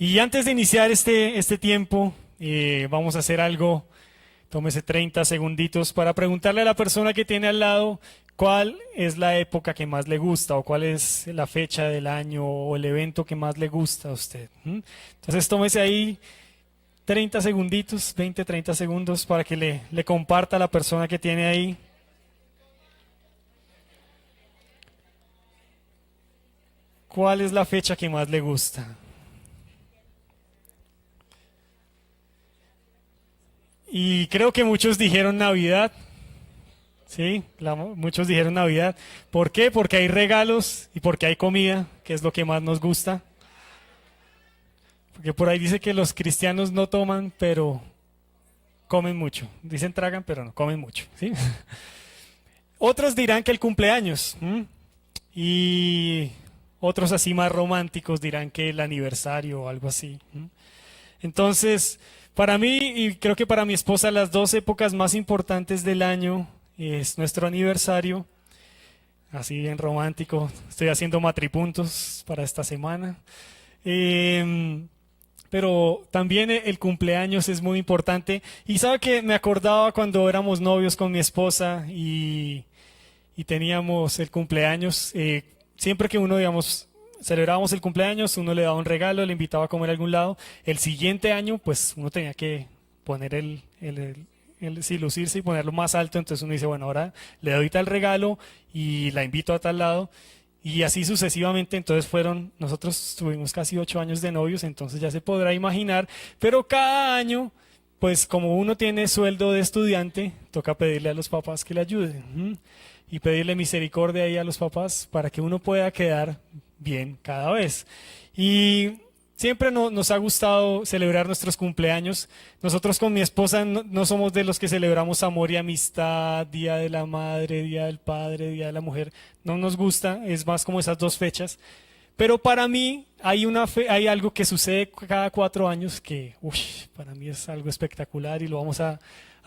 Y antes de iniciar este tiempo, vamos a hacer algo. Tómese 30 segunditos para preguntarle a la persona que tiene al lado cuál es la época que más le gusta o cuál es la fecha del año o el evento que más le gusta a usted. Entonces tómese ahí 30 segunditos, 20, 30 segundos para que le comparta a la persona que tiene ahí. ¿Cuál es la fecha que más le gusta? Y creo que muchos dijeron Navidad. Sí, muchos dijeron Navidad. ¿Por qué? Porque hay regalos y porque hay comida, que es lo que más nos gusta. Porque por ahí dice que los cristianos no toman, pero comen mucho. Dicen tragan, pero no comen mucho. ¿Sí? Otros dirán que el cumpleaños. Y otros así más románticos dirán que el aniversario o algo así. Entonces, para mí y creo que para mi esposa las dos épocas más importantes del año es nuestro aniversario, así bien romántico. Estoy haciendo matripuntos para esta semana. Pero también el cumpleaños es muy importante. Y sabe que me acordaba cuando éramos novios con mi esposa y teníamos el cumpleaños. Siempre que uno, digamos, celebrábamos el cumpleaños, uno le daba un regalo, le invitaba a comer a algún lado. El siguiente año, pues uno tenía que poner sí, lucirse y ponerlo más alto. Entonces uno dice, bueno, ahora le doy tal regalo y la invito a tal lado. Y así sucesivamente. Entonces nosotros tuvimos casi 8 años de novios, entonces ya se podrá imaginar. Pero cada año, pues como uno tiene sueldo de estudiante, toca pedirle a los papás que le ayuden. Y pedirle misericordia ahí a los papás para que uno pueda quedar bien cada vez. Y siempre nos ha gustado celebrar nuestros cumpleaños. Nosotros con mi esposa no somos de los que celebramos amor y amistad, Día de la Madre, Día del Padre, Día de la Mujer. No nos gusta, es más como esas dos fechas. Pero para mí hay algo que sucede cada 4 años que para mí es algo espectacular y lo vamos a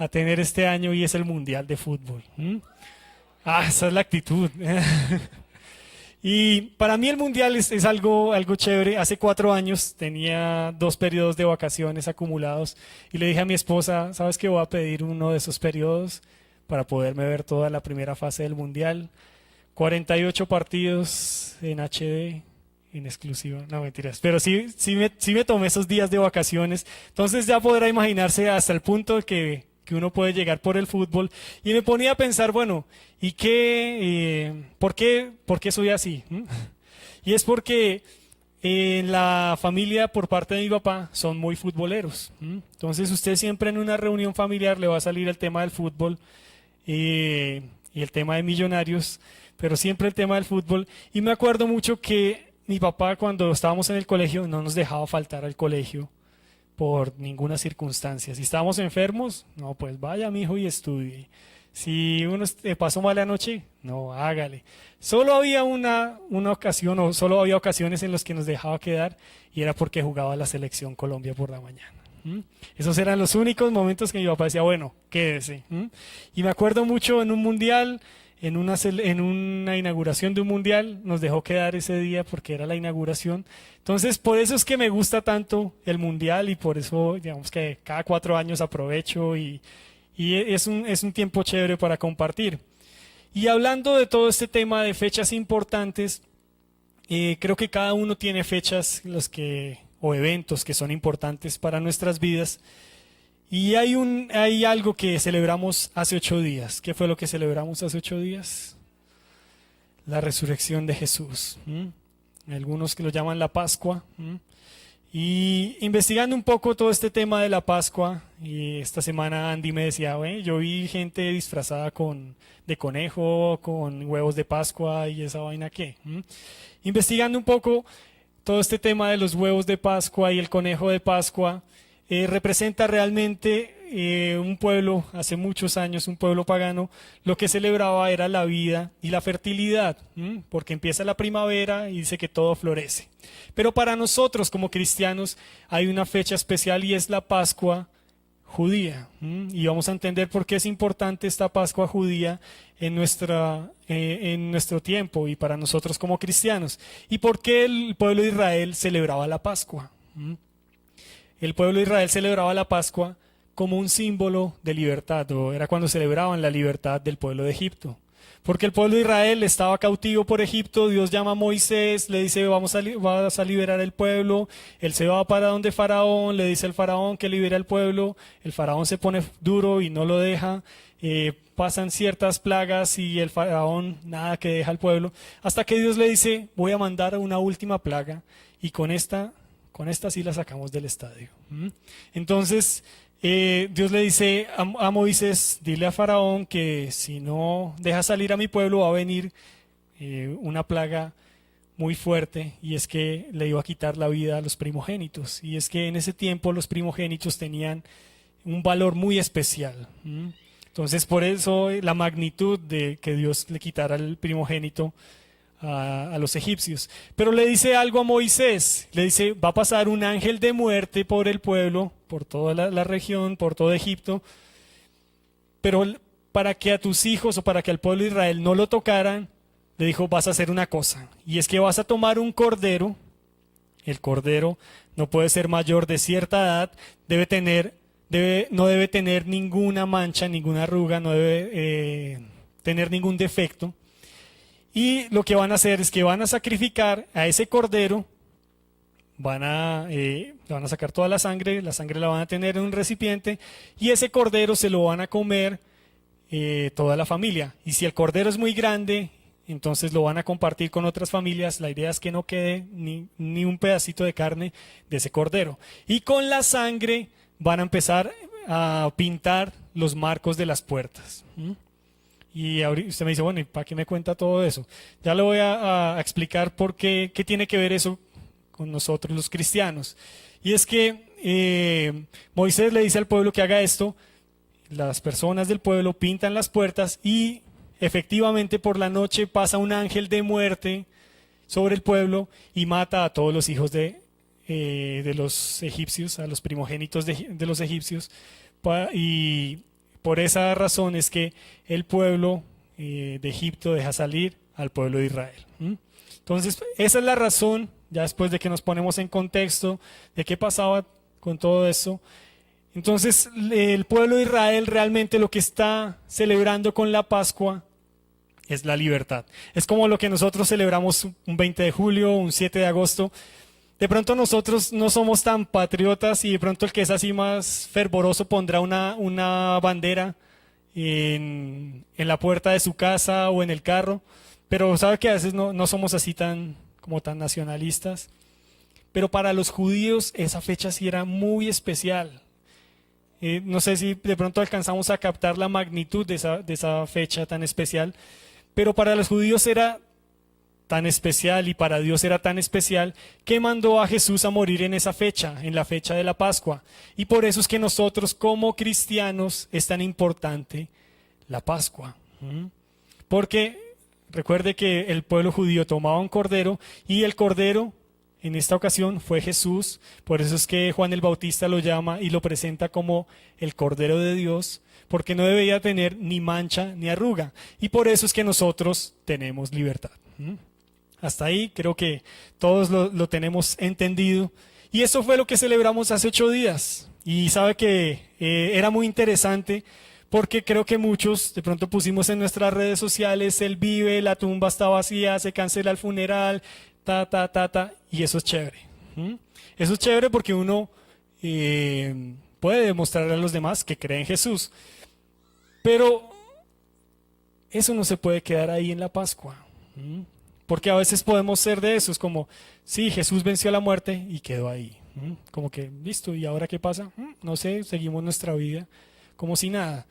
tener este año y es el Mundial de Fútbol. Esa es la actitud. Y para mí el mundial es algo chévere. Hace 4 años tenía 2 periodos de vacaciones acumulados y le dije a mi esposa, ¿sabes qué? Voy a pedir uno de esos periodos para poderme ver toda la primera fase del mundial. 48 partidos en HD, en exclusiva, no mentiras, pero sí me tomé esos días de vacaciones. Entonces ya podrá imaginarse hasta el punto que uno puede llegar por el fútbol. Y me ponía a pensar, bueno, ¿y por qué soy así? Y es porque en la familia por parte de mi papá son muy futboleros. Entonces usted siempre en una reunión familiar le va a salir el tema del fútbol y el tema de Millonarios, pero siempre el tema del fútbol. Y me acuerdo mucho que mi papá cuando estábamos en el colegio no nos dejaba faltar al colegio por ninguna circunstancia. Si estábamos enfermos, no, pues vaya mijo y estudie. Si uno pasó mala noche, no, hágale. Solo había una ocasión, o solo había ocasiones en las que nos dejaba quedar, y era porque jugaba la selección Colombia por la mañana. Esos eran los únicos momentos que mi papá decía, bueno, quédese. Y me acuerdo mucho en un mundial, en una inauguración de un mundial, nos dejó quedar ese día porque era la inauguración. Entonces, por eso es que me gusta tanto el mundial y por eso, digamos que cada 4 años aprovecho y es un tiempo chévere para compartir. Y hablando de todo este tema de fechas importantes, creo que cada uno tiene fechas o eventos que son importantes para nuestras vidas. Y hay algo que celebramos hace 8 días. ¿Qué fue lo que celebramos hace 8 días? La resurrección de Jesús. Algunos que lo llaman la Pascua. Y investigando un poco todo este tema de la Pascua, y esta semana Andy me decía, yo vi gente disfrazada de conejo, con huevos de Pascua y esa vaina qué. Investigando un poco todo este tema de los huevos de Pascua y el conejo de Pascua, representa realmente un pueblo, hace muchos años, un pueblo pagano, lo que celebraba era la vida y la fertilidad, porque empieza la primavera y dice que todo florece. Pero para nosotros como cristianos hay una fecha especial y es la Pascua judía, y vamos a entender por qué es importante esta Pascua judía en nuestro tiempo y para nosotros como cristianos, y por qué el pueblo de Israel celebraba la Pascua. el pueblo de Israel celebraba la Pascua como un símbolo de libertad, o era cuando celebraban la libertad del pueblo de Egipto. Porque el pueblo de Israel estaba cautivo por Egipto, Dios llama a Moisés, le dice vas a liberar el pueblo, él se va para donde Faraón, le dice al Faraón que libere al pueblo, el Faraón se pone duro y no lo deja, pasan ciertas plagas y el Faraón nada que deja al pueblo, hasta que Dios le dice voy a mandar una última plaga y con esta sí la sacamos del estadio. Entonces, Dios le dice a Moisés, dile a Faraón que si no deja salir a mi pueblo va a venir una plaga muy fuerte y es que le iba a quitar la vida a los primogénitos. Y es que en ese tiempo los primogénitos tenían un valor muy especial. Entonces por eso la magnitud de que Dios le quitara el primogénito a los egipcios. Pero le dice algo a Moisés, le dice, va a pasar un ángel de muerte por el pueblo, por toda la región, por todo Egipto, pero para que a tus hijos o para que al pueblo de Israel no lo tocaran, le dijo, vas a hacer una cosa, y es que vas a tomar un cordero, el cordero no puede ser mayor de cierta edad, no debe tener ninguna mancha, ninguna arruga, no debe tener ningún defecto. Y lo que van a hacer es que van a sacrificar a ese cordero, van a sacar toda la sangre la van a tener en un recipiente y ese cordero se lo van a comer toda la familia. Y si el cordero es muy grande, entonces lo van a compartir con otras familias. La idea es que no quede ni un pedacito de carne de ese cordero. Y con la sangre van a empezar a pintar los marcos de las puertas. Y usted me dice, bueno, ¿y para qué me cuenta todo eso? Ya le voy a explicar por qué tiene que ver eso con nosotros los cristianos. Y es que Moisés le dice al pueblo que haga esto, las personas del pueblo pintan las puertas y efectivamente por la noche pasa un ángel de muerte sobre el pueblo y mata a todos los hijos de los egipcios, a los primogénitos de los egipcios, y por esa razón es que el pueblo de Egipto deja salir al pueblo de Israel. Entonces, esa es la razón, ya después de que nos ponemos en contexto de qué pasaba con todo eso. Entonces, el pueblo de Israel realmente lo que está celebrando con la Pascua es la libertad. Es como lo que nosotros celebramos un 20 de julio, un 7 de agosto. De pronto nosotros no somos tan patriotas y de pronto el que es así más fervoroso pondrá una bandera en la puerta de su casa o en el carro, pero sabe que a veces no somos así tan nacionalistas. Pero para los judíos esa fecha sí era muy especial. No sé si de pronto alcanzamos a captar la magnitud de esa fecha tan especial, pero para los judíos era tan especial y para Dios era tan especial que mandó a Jesús a morir en esa fecha, en la fecha de la Pascua. Y por eso es que nosotros como cristianos es tan importante la Pascua. Porque recuerde que el pueblo judío tomaba un cordero y el cordero en esta ocasión fue Jesús. Por eso es que Juan el Bautista lo llama y lo presenta como el Cordero de Dios, porque no debía tener ni mancha ni arruga. Y por eso es que nosotros tenemos libertad. Hasta ahí creo que todos lo tenemos entendido. Y eso fue lo que celebramos hace 8 días. Y sabe que era muy interesante porque creo que muchos de pronto pusimos en nuestras redes sociales, él vive, la tumba está vacía, se cancela el funeral, y eso es chévere. Eso es chévere porque uno puede demostrarle a los demás que cree en Jesús. Pero eso no se puede quedar ahí en la Pascua. Porque a veces podemos ser de esos, como, sí, Jesús venció la muerte y quedó ahí. Como que, listo, ¿y ahora qué pasa? No sé, seguimos nuestra vida como si nada.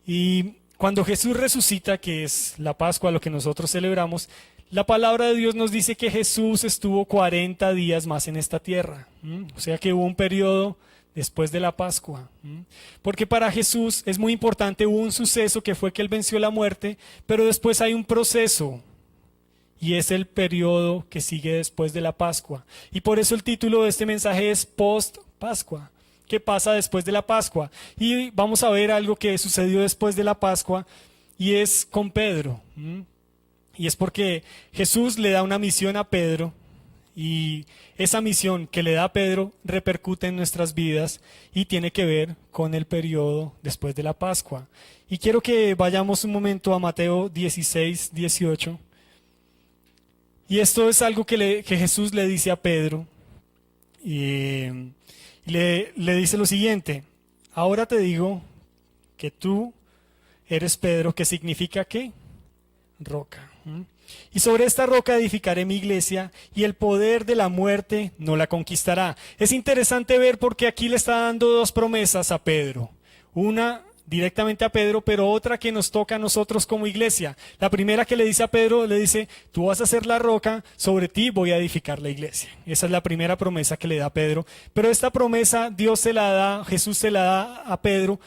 Y cuando Jesús resucita, que es la Pascua, lo que nosotros celebramos, la palabra de Dios nos dice que Jesús estuvo 40 días más en esta tierra. O sea que hubo un periodo después de la Pascua. Porque para Jesús es muy importante, hubo un suceso que fue que Él venció la muerte, pero después hay un proceso. Y es el periodo que sigue después de la Pascua. Y por eso el título de este mensaje es Post-Pascua. ¿Qué pasa después de la Pascua? Y vamos a ver algo que sucedió después de la Pascua y es con Pedro. Y es porque Jesús le da una misión a Pedro Y esa misión que le da Pedro repercute en nuestras vidas y tiene que ver con el periodo después de la Pascua. Y quiero que vayamos un momento a Mateo 16, 18. Y esto es algo que Jesús le dice a Pedro. Y le dice lo siguiente: ahora te digo que tú eres Pedro, que significa ¿qué? Roca. Y sobre esta roca edificaré mi iglesia, y el poder de la muerte no la conquistará. Es interesante ver porque aquí le está dando dos promesas a Pedro. Una directamente a Pedro, pero otra que nos toca a nosotros como iglesia. La primera que le dice a Pedro, le dice: tú vas a ser la roca, sobre ti voy a edificar la iglesia. Esa es la primera promesa que le da a Pedro. Pero esta promesa Dios se la da, Jesús se la da a Pedro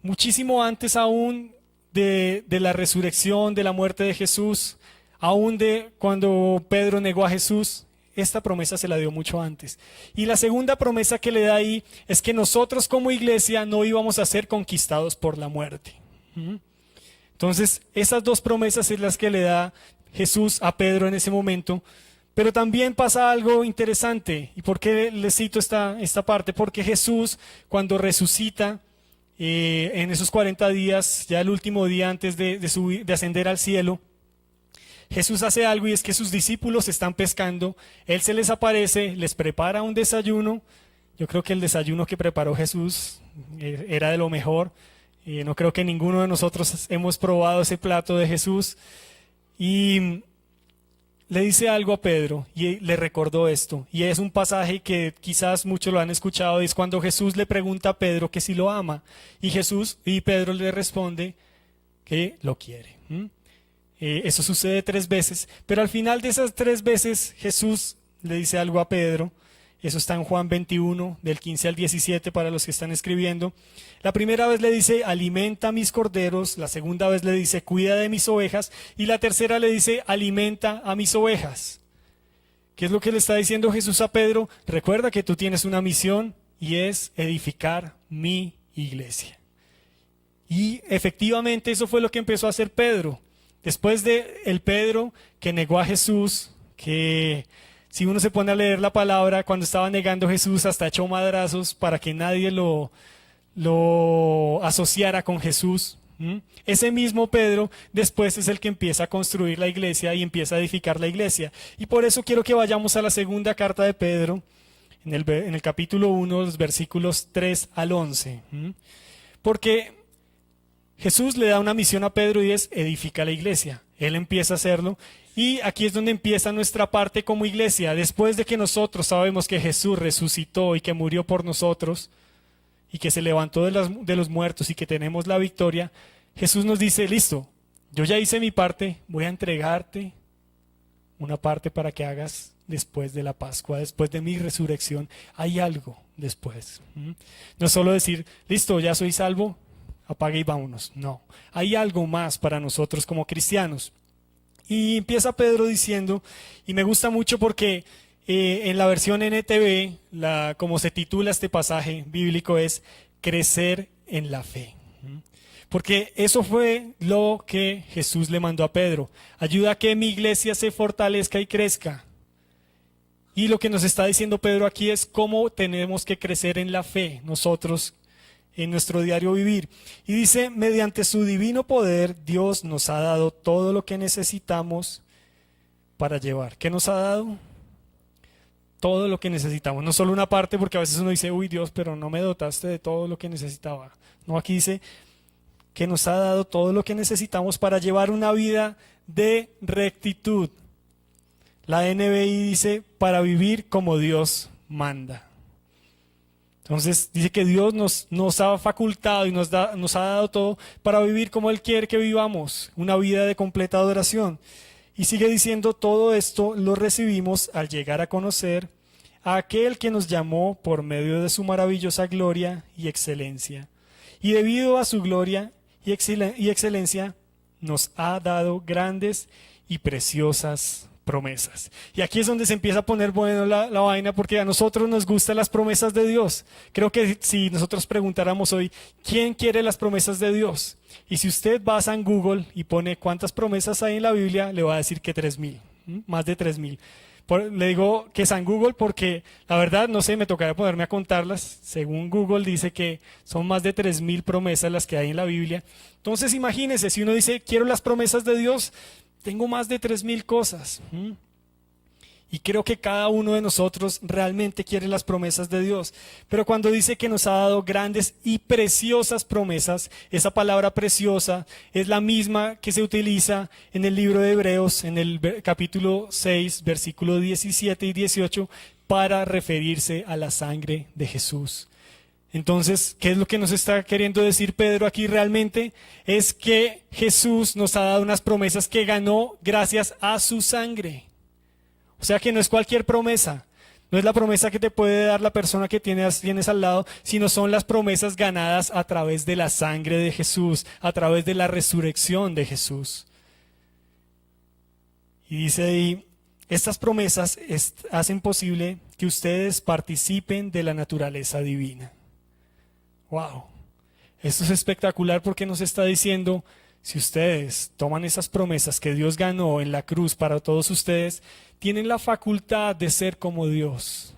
muchísimo antes aún de la resurrección, de la muerte de Jesús, aún de cuando Pedro negó a Jesús. Esta promesa se la dio mucho antes. Y la segunda promesa que le da ahí es que nosotros como iglesia no íbamos a ser conquistados por la muerte. Entonces, esas dos promesas es las que le da Jesús a Pedro en ese momento. Pero también pasa algo interesante. ¿Y por qué le cito esta parte? Porque Jesús, cuando resucita en esos 40 días, ya el último día antes de ascender al cielo, Jesús hace algo, y es que sus discípulos están pescando, Él se les aparece, les prepara un desayuno. Yo creo que el desayuno que preparó Jesús era de lo mejor. No creo que ninguno de nosotros hemos probado ese plato de Jesús. Y le dice algo a Pedro y le recordó esto. Y es un pasaje que quizás muchos lo han escuchado, y es cuando Jesús le pregunta a Pedro que si lo ama. Y Pedro le responde que lo quiere. Eso sucede 3 veces, pero al final de esas 3 veces Jesús le dice algo a Pedro. Eso está en Juan 21, del 15 al 17 para los que están escribiendo. La primera vez le dice: alimenta a mis corderos. La segunda vez le dice: cuida de mis ovejas. Y la tercera le dice: alimenta a mis ovejas. ¿Qué es lo que le está diciendo Jesús a Pedro? Recuerda que tú tienes una misión, y es edificar mi iglesia. Y efectivamente eso fue lo que empezó a hacer Pedro. Después de el Pedro que negó a Jesús, que si uno se pone a leer la palabra, cuando estaba negando a Jesús hasta echó madrazos para que nadie lo asociara con Jesús. Ese mismo Pedro después es el que empieza a construir la iglesia y empieza a edificar la iglesia. Y por eso quiero que vayamos a la segunda carta de Pedro, en el capítulo 1, los versículos 3 al 11. Porque Jesús le da una misión a Pedro, y es: edifica la iglesia. Él empieza a hacerlo, y aquí es donde empieza nuestra parte como iglesia. Después de que nosotros sabemos que Jesús resucitó y que murió por nosotros y que se levantó de los muertos y que tenemos la victoria, Jesús nos dice: listo, yo ya hice mi parte, voy a entregarte una parte para que hagas después de la Pascua, después de mi resurrección. Hay algo después. No es solo decir: listo, ya soy salvo, apague y vámonos. No, hay algo más para nosotros como cristianos. Y empieza Pedro diciendo, y me gusta mucho porque en la versión NTV, como se titula este pasaje bíblico, es crecer en la fe. Porque eso fue lo que Jesús le mandó a Pedro: ayuda a que mi iglesia se fortalezca y crezca. Y lo que nos está diciendo Pedro aquí es cómo tenemos que crecer en la fe nosotros en nuestro diario vivir. Y dice: mediante su divino poder, Dios nos ha dado todo lo que necesitamos para llevar. ¿Qué nos ha dado? Todo lo que necesitamos. No solo una parte, porque a veces uno dice: uy, Dios, pero no me dotaste de todo lo que necesitaba. No, aquí dice que nos ha dado todo lo que necesitamos para llevar una vida de rectitud. La NBI dice: para vivir como Dios manda. Entonces dice que Dios nos ha facultado y nos ha dado todo para vivir como Él quiere que vivamos, una vida de completa adoración. Y sigue diciendo: todo esto lo recibimos al llegar a conocer a aquel que nos llamó por medio de su maravillosa gloria y excelencia. Y debido a su gloria y excelencia nos ha dado grandes y preciosas promesas. Y aquí es donde se empieza a poner bueno la vaina, porque a nosotros nos gustan las promesas de Dios. Creo que si nosotros preguntáramos hoy: ¿quién quiere las promesas de Dios? Y si usted va a Google y pone cuántas promesas hay en la Biblia, le va a decir que 3,000, más de 3,000. Le digo que San Google porque la verdad no sé, me tocaría ponerme a contarlas. Según Google dice que son más de 3.000 promesas las que hay en la Biblia. Entonces imagínense, si uno dice quiero las promesas de Dios, tengo más de 3.000 cosas. Y creo que cada uno de nosotros realmente quiere las promesas de Dios. Pero cuando dice que nos ha dado grandes y preciosas promesas, esa palabra preciosa es la misma que se utiliza en el libro de Hebreos, en el capítulo 6, versículos 17 y 18, para referirse a la sangre de Jesús. Entonces, ¿qué es lo que nos está queriendo decir Pedro aquí realmente? Es que Jesús nos ha dado unas promesas que ganó gracias a su sangre. O sea que no es cualquier promesa, no es la promesa que te puede dar la persona que tienes al lado, sino son las promesas ganadas a través de la sangre de Jesús, a través de la resurrección de Jesús. Y dice ahí, estas promesas hacen posible que ustedes participen de la naturaleza divina. ¡Wow! Esto es espectacular porque nos está diciendo, si ustedes toman esas promesas que Dios ganó en la cruz para todos ustedes, tienen la facultad de ser como Dios.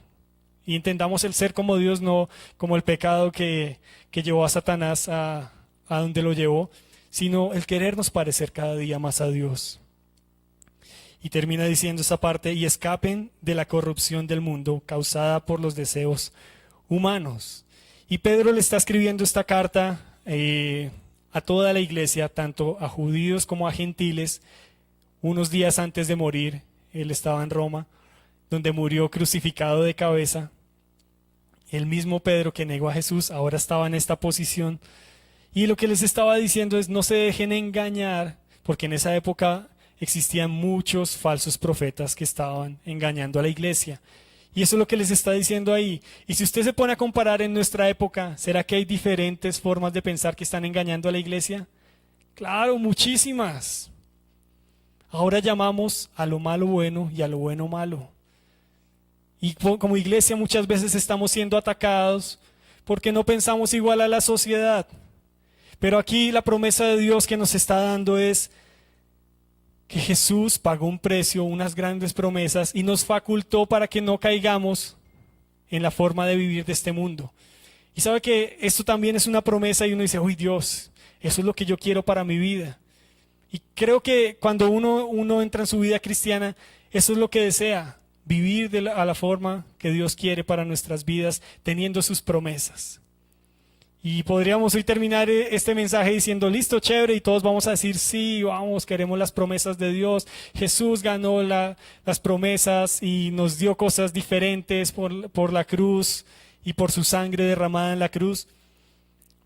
Y entendamos el ser como Dios no como el pecado que llevó a Satanás a donde lo llevó, sino el querernos parecer cada día más a Dios. Y termina diciendo esa parte, y escapen de la corrupción del mundo causada por los deseos humanos. Y Pedro le está escribiendo esta carta a toda la iglesia, tanto a judíos como a gentiles, unos días antes de morir. Él estaba en Roma, donde murió crucificado de cabeza. El mismo Pedro que negó a Jesús ahora estaba en esta posición. Y lo que les estaba diciendo es, no se dejen engañar, porque en esa época existían muchos falsos profetas que estaban engañando a la iglesia. Y eso es lo que les está diciendo ahí. Y si usted se pone a comparar en nuestra época, ¿será que hay diferentes formas de pensar que están engañando a la iglesia? Claro, muchísimas. Ahora llamamos a lo malo bueno y a lo bueno malo. Y como iglesia muchas veces estamos siendo atacados porque no pensamos igual a la sociedad. Pero aquí la promesa de Dios que nos está dando es que Jesús pagó un precio, unas grandes promesas y nos facultó para que no caigamos en la forma de vivir de este mundo. Y sabe que esto también es una promesa y uno dice, uy Dios, eso es lo que yo quiero para mi vida. Y creo que cuando uno entra en su vida cristiana, eso es lo que desea, vivir a la forma que Dios quiere para nuestras vidas, teniendo sus promesas. Y podríamos hoy terminar este mensaje diciendo, listo, chévere, y todos vamos a decir, sí, vamos, queremos las promesas de Dios. Jesús ganó las promesas y nos dio cosas diferentes por la cruz y por su sangre derramada en la cruz.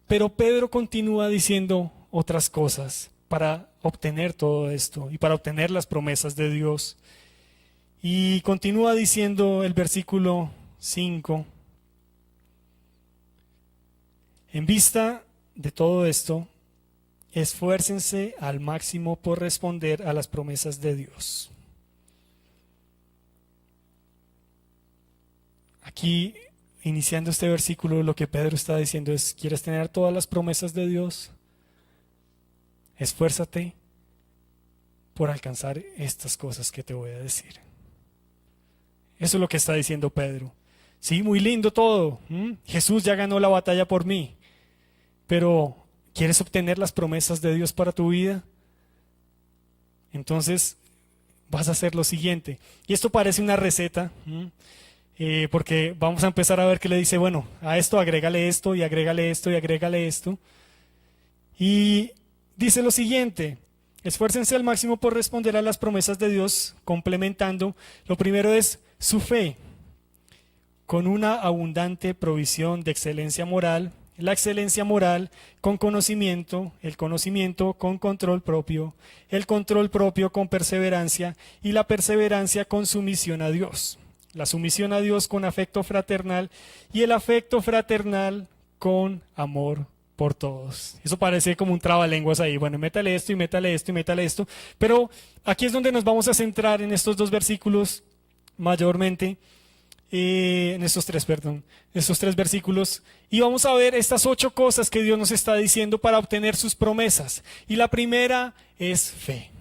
Pero Pedro continúa diciendo otras cosas para obtener todo esto y para obtener las promesas de Dios. Y continúa diciendo el versículo 5. En vista de todo esto, esfuércense al máximo por responder a las promesas de Dios. Aquí, iniciando este versículo, lo que Pedro está diciendo es, ¿quieres tener todas las promesas de Dios? Esfuérzate por alcanzar estas cosas que te voy a decir. Eso es lo que está diciendo Pedro. Sí, muy lindo todo. Jesús ya ganó la batalla por mí. Pero, ¿quieres obtener las promesas de Dios para tu vida? Entonces, vas a hacer lo siguiente. Y esto parece una receta, porque vamos a empezar a ver que le dice, bueno, a esto agrégale esto y agrégale esto y agrégale esto. Y dice lo siguiente, esfuércense al máximo por responder a las promesas de Dios, complementando. Lo primero es su fe, con una abundante provisión de excelencia moral, la excelencia moral con conocimiento, el conocimiento con control propio, el control propio con perseverancia y la perseverancia con sumisión a Dios. La sumisión a Dios con afecto fraternal y el afecto fraternal con amor por todos. Eso parece como un trabalenguas ahí. Bueno, métale esto y métale esto y métale esto. Pero aquí es donde nos vamos a centrar en estos dos versículos mayormente. En estos tres versículos, y vamos a ver estas 8 cosas que Dios nos está diciendo para obtener sus promesas. Y la primera es fe.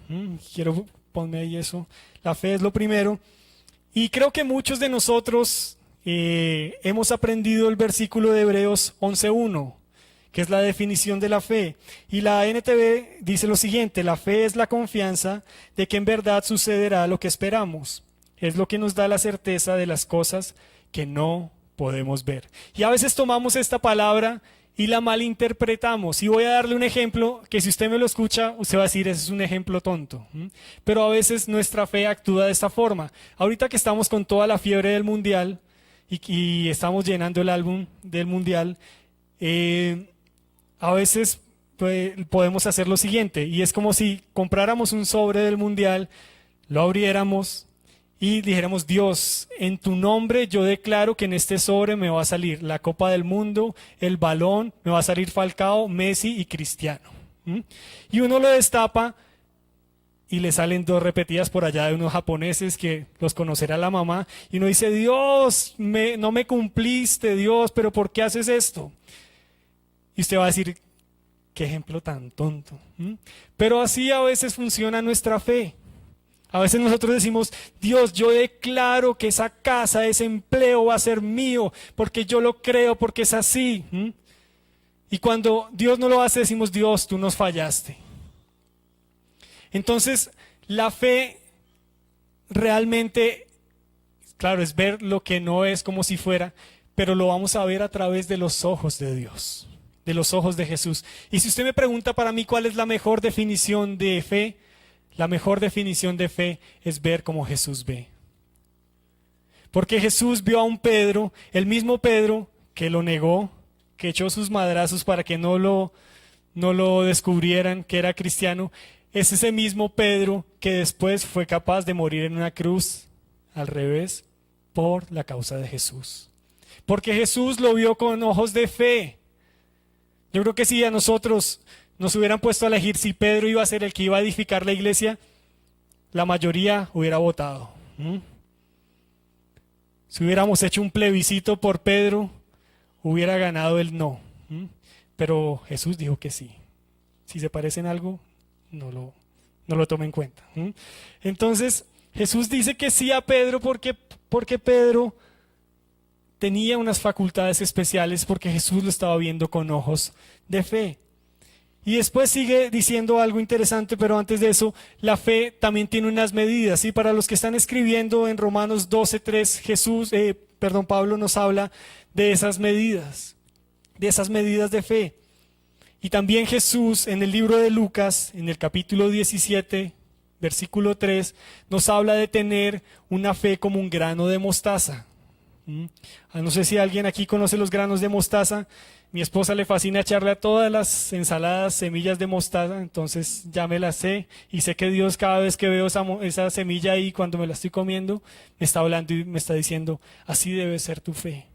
Quiero ponerme ahí eso. La fe es lo primero. Y creo que muchos de nosotros hemos aprendido el versículo de Hebreos 11:1, que es la definición de la fe. Y la NTV dice lo siguiente: la fe es la confianza de que en verdad sucederá lo que esperamos. Es lo que nos da la certeza de las cosas que no podemos ver. Y a veces tomamos esta palabra y la malinterpretamos. Y voy a darle un ejemplo que, si usted me lo escucha, usted va a decir: ese es un ejemplo tonto. Pero a veces nuestra fe actúa de esta forma. Ahorita que estamos con toda la fiebre del mundial y estamos llenando el álbum del mundial, a veces pues, podemos hacer lo siguiente, y es como si compráramos un sobre del mundial, lo abriéramos y dijéramos: Dios, en tu nombre yo declaro que en este sobre me va a salir la Copa del Mundo, el balón, me va a salir Falcao, Messi y Cristiano. Y uno lo destapa y le salen dos repetidas por allá de unos japoneses que los conocerá la mamá, y uno dice: Dios, no me cumpliste, Dios, pero ¿por qué haces esto? Y usted va a decir: qué ejemplo tan tonto. Pero así a veces funciona nuestra fe. A veces nosotros decimos: Dios, yo declaro que esa casa, ese empleo va a ser mío, porque yo lo creo, porque es así. Y cuando Dios no lo hace, decimos: Dios, tú nos fallaste. Entonces, la fe realmente, claro, es ver lo que no es como si fuera, pero lo vamos a ver a través de los ojos de Dios, de los ojos de Jesús. Y si usted me pregunta para mí cuál es la mejor definición de fe, la mejor definición de fe es ver como Jesús ve. Porque Jesús vio a un Pedro, el mismo Pedro que lo negó, que echó sus madrazos para que no lo descubrieran que era cristiano. Es ese mismo Pedro que después fue capaz de morir en una cruz al revés por la causa de Jesús. Porque Jesús lo vio con ojos de fe. Yo creo que si a nosotros nos hubieran puesto a elegir si Pedro iba a ser el que iba a edificar la iglesia, la mayoría hubiera votado. Si hubiéramos hecho un plebiscito por Pedro, hubiera ganado el no. Pero Jesús dijo que sí. Si se parece en algo, no lo tome en cuenta. Entonces, Jesús dice que sí a Pedro porque Pedro tenía unas facultades especiales, porque Jesús lo estaba viendo con ojos de fe. Y después sigue diciendo algo interesante, pero antes de eso, la fe también tiene unas medidas. Y para los que están escribiendo en Romanos 12:3, Pablo nos habla de esas medidas de fe. Y también Jesús en el libro de Lucas, en el capítulo 17, versículo 3, nos habla de tener una fe como un grano de mostaza. No sé si alguien aquí conoce los granos de mostaza. Mi esposa le fascina echarle a todas las ensaladas semillas de mostaza, entonces ya me las sé, y sé que Dios, cada vez que veo esa semilla ahí, cuando me la estoy comiendo, me está hablando y me está diciendo: así debe ser tu fe.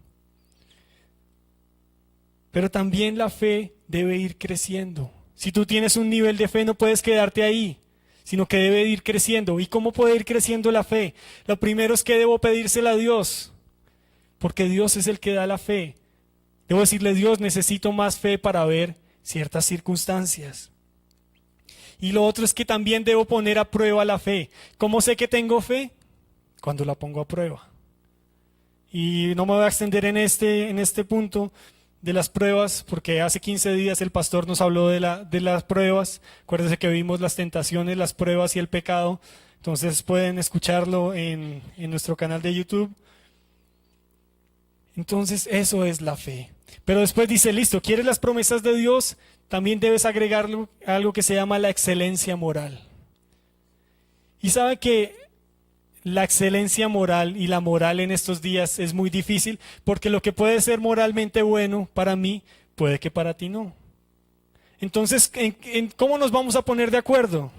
Pero también la fe debe ir creciendo. Si tú tienes un nivel de fe, no puedes quedarte ahí, sino que debe ir creciendo. ¿Y cómo puede ir creciendo la fe? Lo primero es que debo pedírsela a Dios, porque Dios es el que da la fe. Debo decirle: Dios, necesito más fe para ver ciertas circunstancias. Y lo otro es que también debo poner a prueba la fe. ¿Cómo sé que tengo fe? Cuando la pongo a prueba. Y no me voy a extender en este punto de las pruebas, porque hace 15 días el pastor nos habló de las pruebas. Acuérdense que vimos las tentaciones, las pruebas y el pecado. Entonces pueden escucharlo en nuestro canal de YouTube. Entonces eso es la fe. Pero después dice: listo, ¿quieres las promesas de Dios? También debes agregarle algo que se llama la excelencia moral. Y sabe que la excelencia moral y la moral en estos días es muy difícil, porque lo que puede ser moralmente bueno para mí, puede que para ti no. Entonces, ¿cómo nos vamos a poner de acuerdo?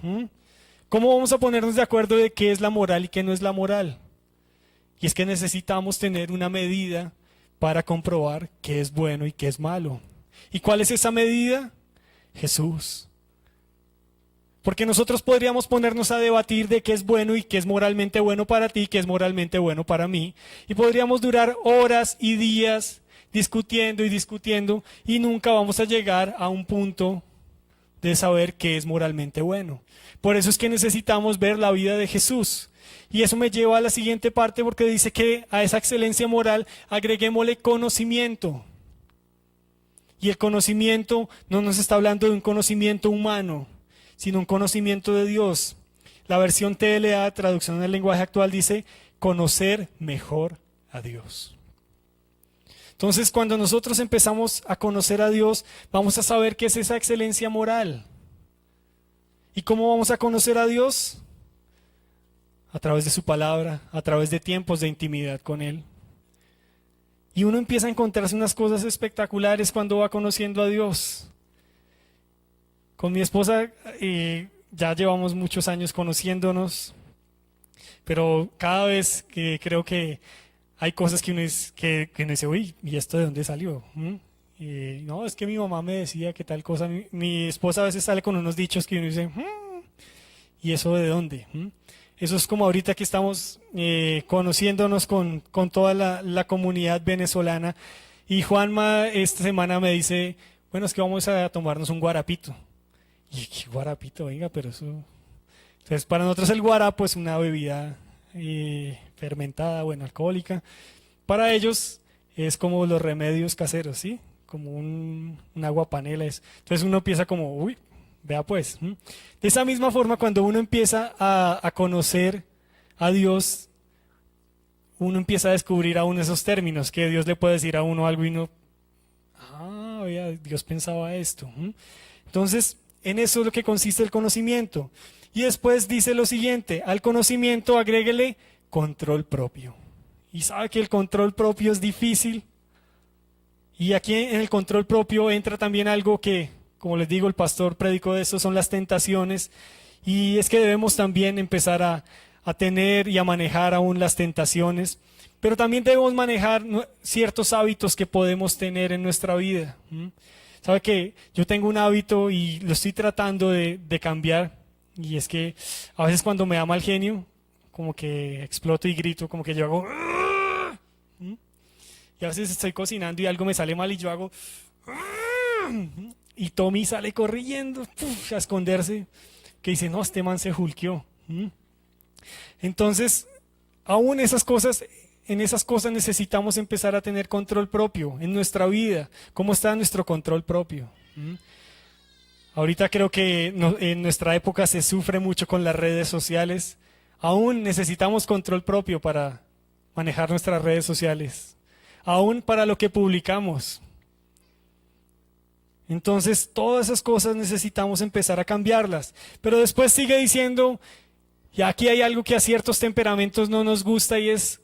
¿Cómo vamos a ponernos de acuerdo de qué es la moral y qué no es la moral? Y es que necesitamos tener una medida para comprobar qué es bueno y qué es malo. ¿Y cuál es esa medida? Jesús. Porque nosotros podríamos ponernos a debatir de qué es bueno y qué es moralmente bueno para ti, qué es moralmente bueno para mí. Y podríamos durar horas y días discutiendo y discutiendo, y nunca vamos a llegar a un punto de saber qué es moralmente bueno. Por eso es que necesitamos ver la vida de Jesús. Y eso me lleva a la siguiente parte porque dice que a esa excelencia moral agreguémosle conocimiento. Y el conocimiento no nos está hablando de un conocimiento humano, sino un conocimiento de Dios. La versión TLA, traducción del lenguaje actual, dice conocer mejor a Dios. Entonces, cuando nosotros empezamos a conocer a Dios, vamos a saber qué es esa excelencia moral. ¿Y cómo vamos a conocer a Dios? A través de su palabra, a través de tiempos de intimidad con Él. Y uno empieza a encontrarse unas cosas espectaculares cuando va conociendo a Dios. Con mi esposa ya llevamos muchos años conociéndonos, pero cada vez que creo que hay cosas que uno dice, uy, ¿y esto de dónde salió? No, es que mi mamá me decía que tal cosa. Mi esposa a veces sale con unos dichos que uno dice, ¿y eso de dónde? Eso es como ahorita que estamos conociéndonos con toda la comunidad venezolana. Y Juanma esta semana me dice, bueno, es que vamos a tomarnos un guarapito. Y ¿qué guarapito? Venga, pero eso... Entonces, para nosotros el guarapo es una bebida fermentada, bueno, alcohólica. Para ellos es como los remedios caseros, ¿sí? Como un agua panela. Entonces uno empieza como, uy, vea pues. De esa misma forma, cuando uno empieza a conocer a Dios, uno empieza a descubrir aún esos términos, que Dios le puede decir a uno algo y uno, oiga, Dios pensaba esto. Entonces, en eso es lo que consiste el conocimiento. Y después dice lo siguiente, al conocimiento agréguele control propio. Y sabe que el control propio es difícil. Y aquí en el control propio entra también algo que, como les digo, el pastor predicó de eso, son las tentaciones. Y es que debemos también empezar a tener y a manejar aún las tentaciones. Pero también debemos manejar ciertos hábitos que podemos tener en nuestra vida. Sabe que yo tengo un hábito y lo estoy tratando de cambiar. Y es que a veces cuando me da mal genio, como que exploto y grito, como que yo hago... Y a veces estoy cocinando y algo me sale mal y yo hago... Y Tommy sale corriendo a esconderse, que dice, no, este man se julqueó. Entonces, aún en esas cosas necesitamos empezar a tener control propio en nuestra vida. ¿Cómo está nuestro control propio? Ahorita creo que en nuestra época se sufre mucho con las redes sociales. Aún necesitamos control propio para manejar nuestras redes sociales. Aún para lo que publicamos. Entonces, todas esas cosas necesitamos empezar a cambiarlas. Pero después sigue diciendo, y aquí hay algo que a ciertos temperamentos no nos gusta y es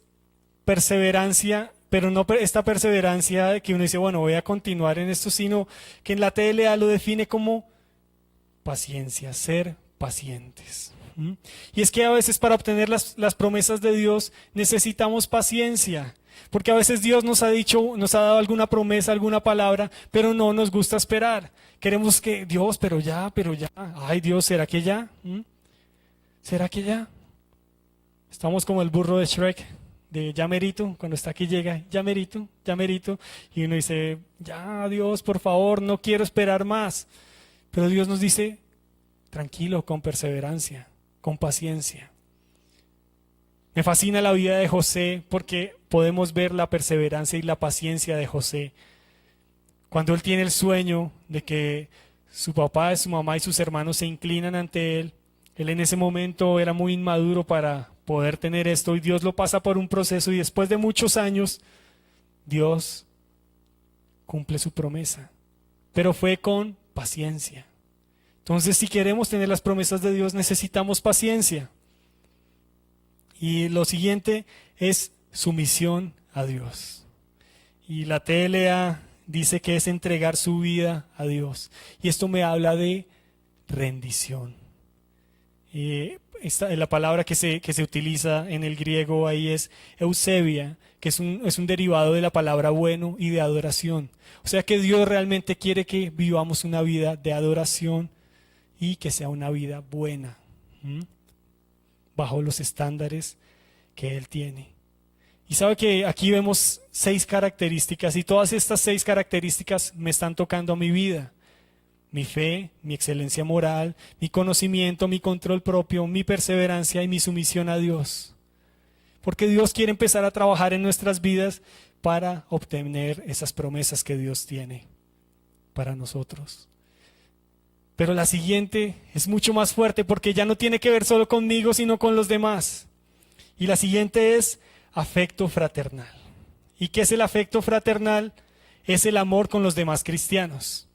perseverancia, pero no esta perseverancia de que uno dice, bueno, voy a continuar en esto, sino que en la TLA lo define como paciencia, ser pacientes. Y es que a veces para obtener las promesas de Dios necesitamos paciencia, porque a veces Dios nos ha dicho, nos ha dado alguna promesa, alguna palabra, pero no nos gusta esperar. Queremos que Dios, pero ya, ay Dios, ¿será que ya? ¿Será que ya? Estamos como el burro de Shrek, de ya merito, cuando está aquí llega, ya merito, y uno dice, ya Dios, por favor, no quiero esperar más. Pero Dios nos dice, tranquilo, con perseverancia, con paciencia. Me fascina la vida de José porque podemos ver la perseverancia y la paciencia de José. Cuando él tiene el sueño de que su papá, su mamá y sus hermanos se inclinan ante él, él en ese momento era muy inmaduro para poder tener esto y Dios lo pasa por un proceso y después de muchos años, Dios cumple su promesa. Pero fue con paciencia. Entonces, si queremos tener las promesas de Dios, necesitamos paciencia. Y lo siguiente es sumisión a Dios. Y la TLA dice que es entregar su vida a Dios. Y esto me habla de rendición. La palabra que se utiliza en el griego ahí es eusebia, que es un derivado de la palabra bueno y de adoración. O sea que Dios realmente quiere que vivamos una vida de adoración y que sea una vida buena, bajo los estándares que Él tiene. Y sabe que aquí vemos 6 características y todas estas 6 características me están tocando a mi vida. mi fe, mi excelencia moral, mi conocimiento, mi control propio, mi perseverancia y mi sumisión a Dios. Porque Dios quiere empezar a trabajar en nuestras vidas para obtener esas promesas que Dios tiene para nosotros. Pero la siguiente es mucho más fuerte porque ya no tiene que ver solo conmigo, sino con los demás. Y la siguiente es afecto fraternal. ¿Y qué es el afecto fraternal? Es el amor con los demás cristianos.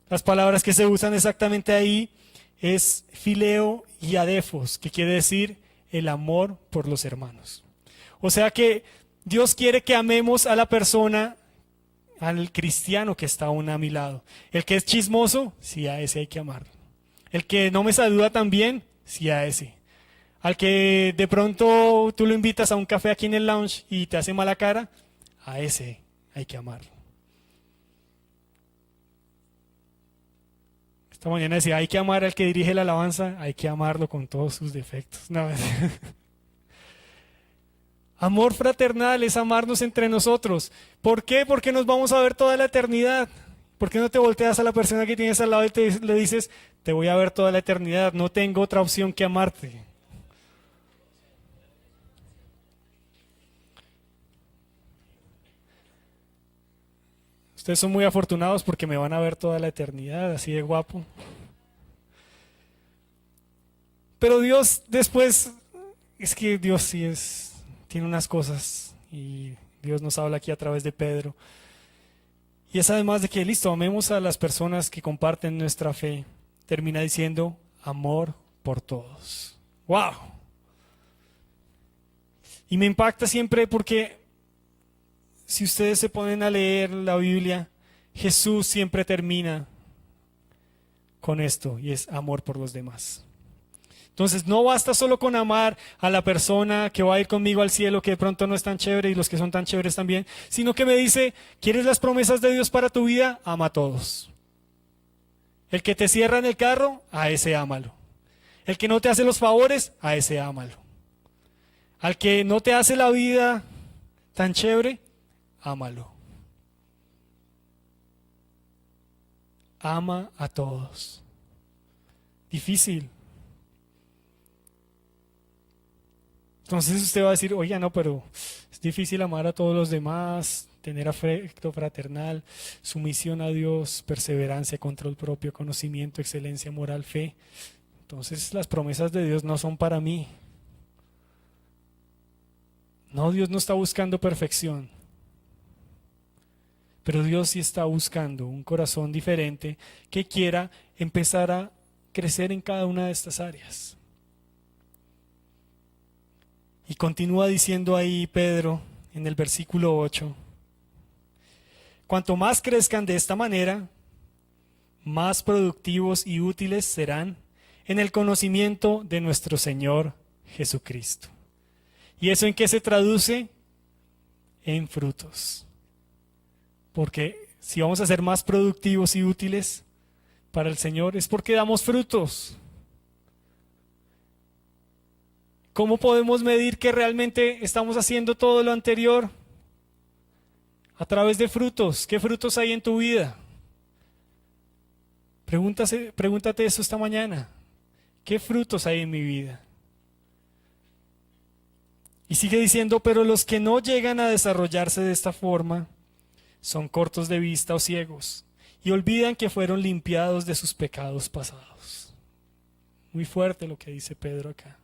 Las palabras que se usan exactamente ahí es fileo y adefos, que quiere decir el amor por los hermanos. O sea que Dios quiere que amemos a la persona, al cristiano que está aún a mi lado. El que es chismoso, sí, a ese hay que amarlo. El que no me saluda tan bien, sí, a ese. Al que de pronto tú lo invitas a un café aquí en el lounge y te hace mala cara, a ese hay que amarlo. Esta mañana decía, hay que amar al que dirige la alabanza, hay que amarlo con todos sus defectos. No, amor fraternal es amarnos entre nosotros. ¿Por qué? Porque nos vamos a ver toda la eternidad. ¿Por qué no te volteas a la persona que tienes al lado y le dices, te voy a ver toda la eternidad, no tengo otra opción que amarte? Ustedes son muy afortunados porque me van a ver toda la eternidad, así de guapo. Pero Dios después, es que Dios sí tiene unas cosas y Dios nos habla aquí a través de Pedro. Y es además de que, listo, amemos a las personas que comparten nuestra fe. Termina diciendo, amor por todos. ¡Wow! Y me impacta siempre porque si ustedes se ponen a leer la Biblia, Jesús siempre termina con esto y es amor por los demás. Entonces no basta solo con amar a la persona que va a ir conmigo al cielo, que de pronto no es tan chévere y los que son tan chéveres también, sino que me dice, ¿quieres las promesas de Dios para tu vida? Ama a todos. El que te cierra en el carro, a ese ámalo. El que no te hace los favores, a ese ámalo. Al que no te hace la vida tan chévere, ámalo. Ama a todos. Difícil. Entonces usted va a decir, oiga, no, pero es difícil amar a todos los demás, tener afecto fraternal, sumisión a Dios, perseverancia, control propio, conocimiento, excelencia moral, fe. Entonces las promesas de Dios no son para mí. No, Dios no está buscando perfección. Pero Dios sí está buscando un corazón diferente que quiera empezar a crecer en cada una de estas áreas. Y continúa diciendo ahí Pedro en el versículo 8, cuanto más crezcan de esta manera, más productivos y útiles serán en el conocimiento de nuestro Señor Jesucristo. ¿Y eso en qué se traduce? En frutos. Porque si vamos a ser más productivos y útiles para el Señor es porque damos frutos. ¿Cómo podemos medir que realmente estamos haciendo todo lo anterior? A través de frutos. ¿Qué frutos hay en tu vida? Pregúntate eso esta mañana. ¿Qué frutos hay en mi vida? Y sigue diciendo, pero los que no llegan a desarrollarse de esta forma son cortos de vista o ciegos y olvidan que fueron limpiados de sus pecados pasados. Muy fuerte lo que dice Pedro acá.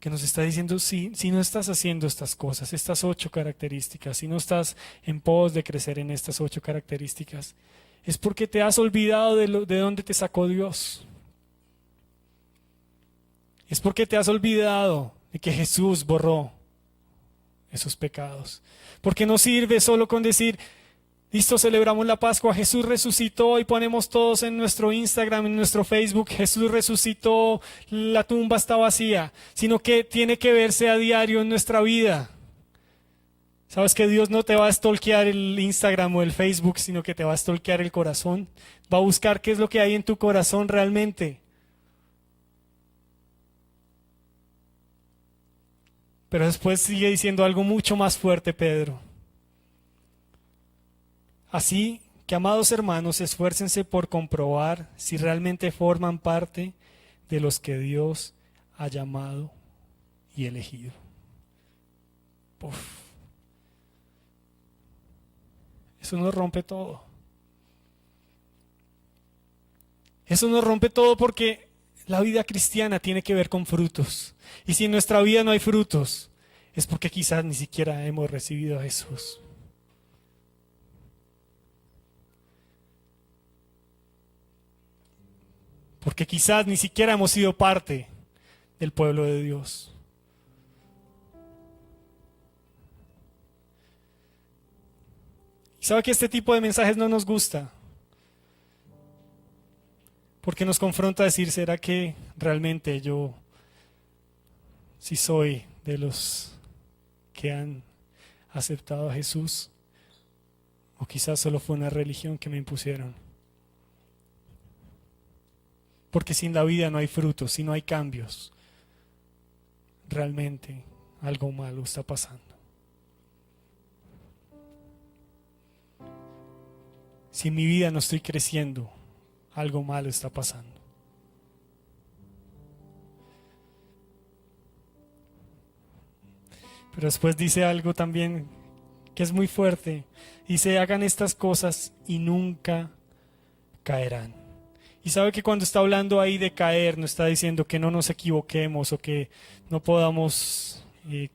Que nos está diciendo, si no estás haciendo estas cosas, estas 8 características, si no estás en pos de crecer en estas 8 características, es porque te has olvidado de dónde te sacó Dios. Es porque te has olvidado de que Jesús borró esos pecados. Porque no sirve solo con decir, listo, celebramos la Pascua, Jesús resucitó y ponemos todos en nuestro Instagram, en nuestro Facebook, Jesús resucitó, la tumba está vacía, sino que tiene que verse a diario en nuestra vida. Sabes que Dios no te va a stalkear el Instagram o el Facebook, sino que te va a stalkear el corazón. Va a buscar qué es lo que hay en tu corazón realmente. Pero después sigue diciendo algo mucho más fuerte, Pedro. Así que, amados hermanos, esfuércense por comprobar si realmente forman parte de los que Dios ha llamado y elegido. Uf. Eso nos rompe todo. Eso nos rompe todo porque la vida cristiana tiene que ver con frutos. Y si en nuestra vida no hay frutos, es porque quizás ni siquiera hemos recibido a Jesús. Porque quizás ni siquiera hemos sido parte del pueblo de Dios. Y sabe que este tipo de mensajes no nos gusta. Porque nos confronta a decir, ¿será que realmente yo sí soy de los que han aceptado a Jesús? O quizás solo fue una religión que me impusieron. Porque sin la vida no hay frutos, si no hay cambios, realmente algo malo está pasando. Si en mi vida no estoy creciendo, algo malo está pasando. Pero después dice algo también que es muy fuerte. Dice, hagan estas cosas y nunca caerán. Y sabe que cuando está hablando ahí de caer, no está diciendo que no nos equivoquemos o que no podamos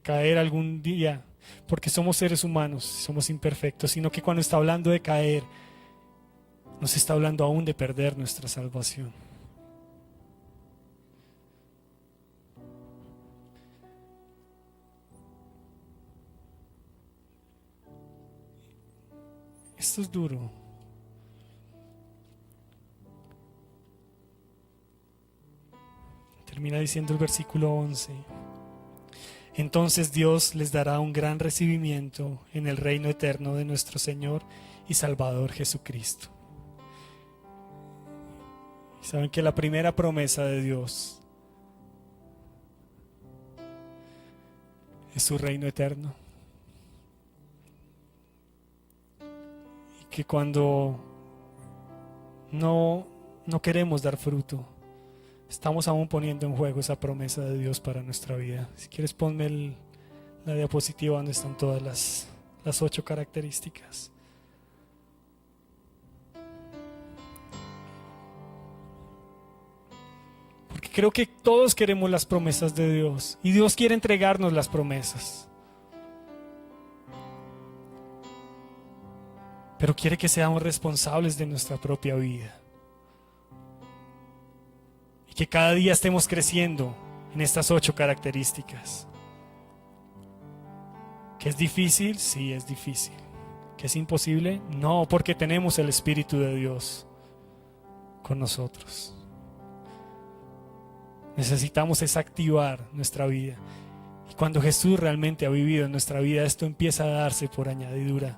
caer algún día, porque somos seres humanos, somos imperfectos, sino que cuando está hablando de caer, nos está hablando aún de perder nuestra salvación. Esto es duro. Termina diciendo el versículo 11. Entonces Dios les dará un gran recibimiento en el reino eterno de nuestro Señor y Salvador Jesucristo. Y saben que la primera promesa de Dios es su reino eterno. Y que cuando no queremos dar fruto, estamos aún poniendo en juego esa promesa de Dios para nuestra vida. Si quieres ponme la diapositiva donde están todas las 8 características. Porque creo que todos queremos las promesas de Dios y Dios quiere entregarnos las promesas. Pero quiere que seamos responsables de nuestra propia vida. Y que cada día estemos creciendo en estas 8 características. ¿Que es difícil? Sí, es difícil. ¿Que es imposible? No, porque tenemos el Espíritu de Dios con nosotros. Necesitamos es activar nuestra vida. Y cuando Jesús realmente ha vivido en nuestra vida, esto empieza a darse por añadidura.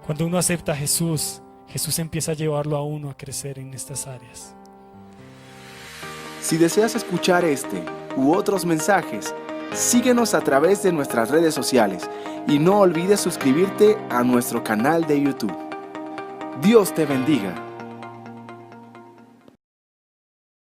Cuando uno acepta a Jesús, Jesús empieza a llevarlo a uno a crecer en estas áreas. Si deseas escuchar este u otros mensajes, síguenos a través de nuestras redes sociales y no olvides suscribirte a nuestro canal de YouTube. Dios te bendiga.